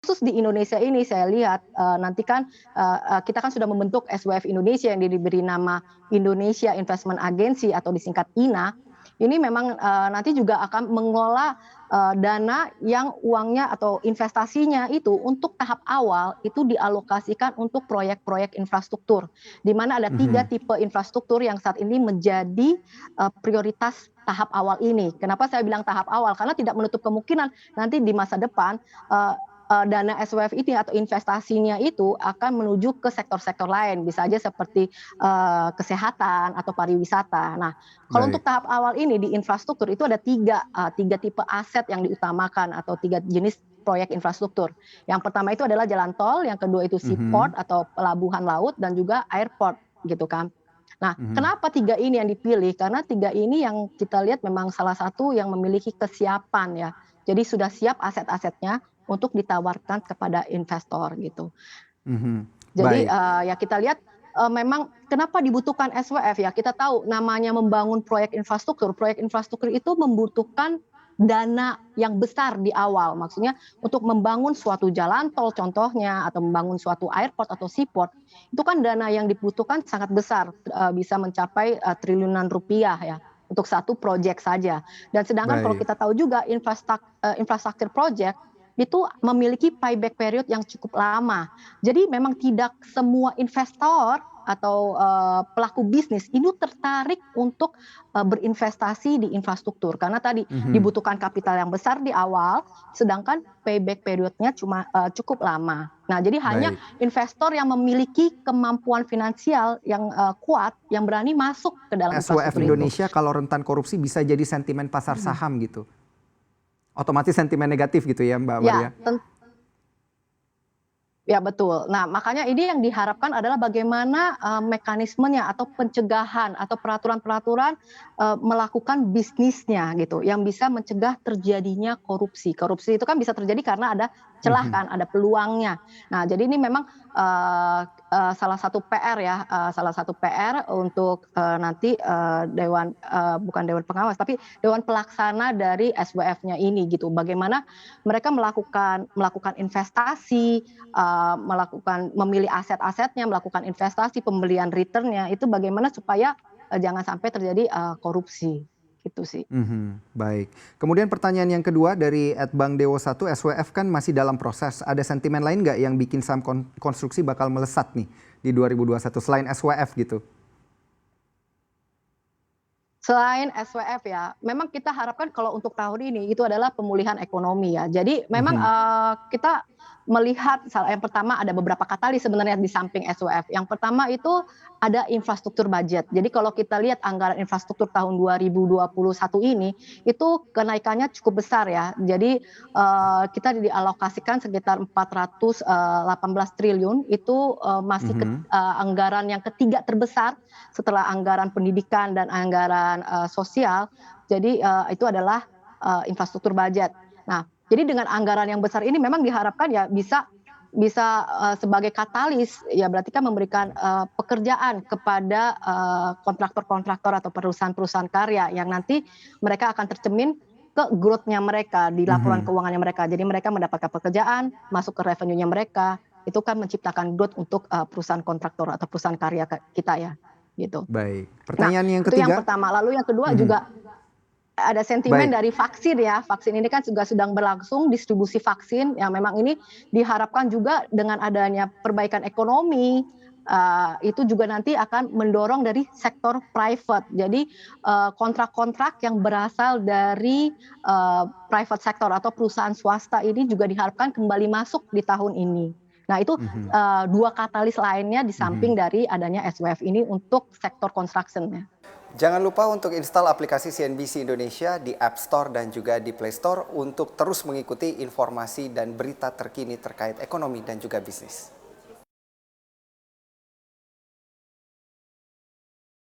khusus di Indonesia ini saya lihat, nanti kan, kita kan sudah membentuk SWF Indonesia yang diberi nama Indonesia Investment Agency atau disingkat INA. Ini memang, nanti juga akan mengelola, dana yang uangnya atau investasinya itu untuk tahap awal itu dialokasikan untuk proyek-proyek infrastruktur, di mana ada 3 Mhm. tipe infrastruktur yang saat ini menjadi, prioritas tahap awal ini. Kenapa saya bilang tahap awal? Karena tidak menutup kemungkinan nanti di masa depan, eee dana SWF ini atau investasinya itu akan menuju ke sektor-sektor lain, bisa aja seperti, kesehatan atau pariwisata. Nah, kalau untuk Baik. tahap awal ini di infrastruktur itu ada 3 tipe aset yang diutamakan atau 3 jenis proyek infrastruktur. Yang pertama itu adalah jalan tol, yang kedua itu seaport Mhm. atau pelabuhan laut dan juga airport gitu kan. Nah, Mhm. kenapa 3 ini yang dipilih? Karena 3 ini yang kita lihat memang salah satu yang memiliki kesiapan ya. Jadi sudah siap aset-asetnya untuk ditawarkan kepada investor gitu. Mhm. Jadi, Baik. ya kita lihat, memang kenapa dibutuhkan SWF ya, kita tahu namanya membangun proyek infrastruktur itu membutuhkan dana yang besar di awal. Maksudnya untuk membangun suatu jalan tol contohnya atau membangun suatu airport atau seaport, itu kan dana yang dibutuhkan sangat besar, bisa mencapai, triliunan rupiah ya, untuk satu proyek saja. Dan sedangkan kalau Baik. kita tahu juga infrastruktur project itu memiliki payback period yang cukup lama. Jadi memang tidak semua investor atau, pelaku bisnis ini tertarik untuk, berinvestasi di infrastruktur karena tadi Mhm. dibutuhkan kapital yang besar di awal, sedangkan payback period-nya cuma, cukup lama. Nah, jadi hanya Baik. investor yang memiliki kemampuan finansial yang, kuat, yang berani masuk ke dalam SWF infrastruktur itu. Indonesia kalau rentan korupsi bisa jadi sentimen pasar Mhm. saham gitu? Otomatis sentimen negatif gitu ya, Mbak Ya, Maria? ya betul. Nah, makanya ini yang diharapkan adalah bagaimana, mekanismenya atau pencegahan atau peraturan-peraturan, melakukan bisnisnya gitu, yang bisa mencegah terjadinya korupsi. Korupsi itu kan bisa terjadi karena ada celah Mhm. kan, ada peluangnya. Nah, jadi ini memang, salah satu PR ya, salah satu PR untuk, nanti, bukan dewan pengawas, tapi dewan pelaksana dari SWF-nya ini gitu. Bagaimana mereka melakukan melakukan investasi, memilih aset-asetnya, melakukan investasi, pembelian return-nya, itu bagaimana supaya, jangan sampai terjadi, korupsi, gitu sih. Mhm. Baik. Kemudian pertanyaan yang kedua dari @bangdewo1, SWF kan masih dalam proses. Ada sentimen lain nggak yang bikin saham konstruksi bakal melesat nih di 2021 selain SWF gitu? Selain SWF ya, memang kita harapkan kalau untuk tahun ini itu adalah pemulihan ekonomi ya. Jadi memang, Mhm. kita melihat yang pertama ada beberapa katalis sebenarnya di samping SWF. Yang pertama itu ada infrastruktur budget. Jadi kalau kita lihat anggaran infrastruktur tahun 2021 ini, itu kenaikannya cukup besar ya. Jadi, kita dialokasikan sekitar 418 triliun itu, masih Mhm. anggaran yang ketiga terbesar setelah anggaran pendidikan dan anggaran, sosial. Jadi, itu adalah, infrastruktur budget. Nah, jadi dengan anggaran yang besar ini memang diharapkan ya bisa bisa, sebagai katalis, ya berarti kan memberikan, pekerjaan kepada, kontraktor-kontraktor atau perusahaan-perusahaan karya yang nanti mereka akan tercermin ke growth-nya mereka di laporan Mhm. keuangannya mereka. Jadi mereka mendapatkan pekerjaan, masuk ke revenue-nya mereka, itu kan menciptakan growth untuk, perusahaan kontraktor atau perusahaan karya kita ya, gitu. Baik. Nah, Pertanyaan yang itu yang ketiga. pertama. Lalu yang kedua Mhm. juga ada sentimen Baik. dari vaksin ya. Vaksin ini kan juga sedang berlangsung distribusi vaksin yang memang ini diharapkan juga dengan adanya perbaikan ekonomi, itu juga nanti akan mendorong dari sektor private. Jadi, kontrak-kontrak yang berasal dari, private sector atau perusahaan swasta ini juga diharapkan kembali masuk di tahun ini. Nah itu, Mhm. 2 katalis lainnya di samping Mhm. dari adanya SWF ini untuk sektor construction ya. Jangan lupa untuk install aplikasi CNBC Indonesia di App Store dan juga di Play Store untuk terus mengikuti informasi dan berita terkini terkait ekonomi dan juga bisnis.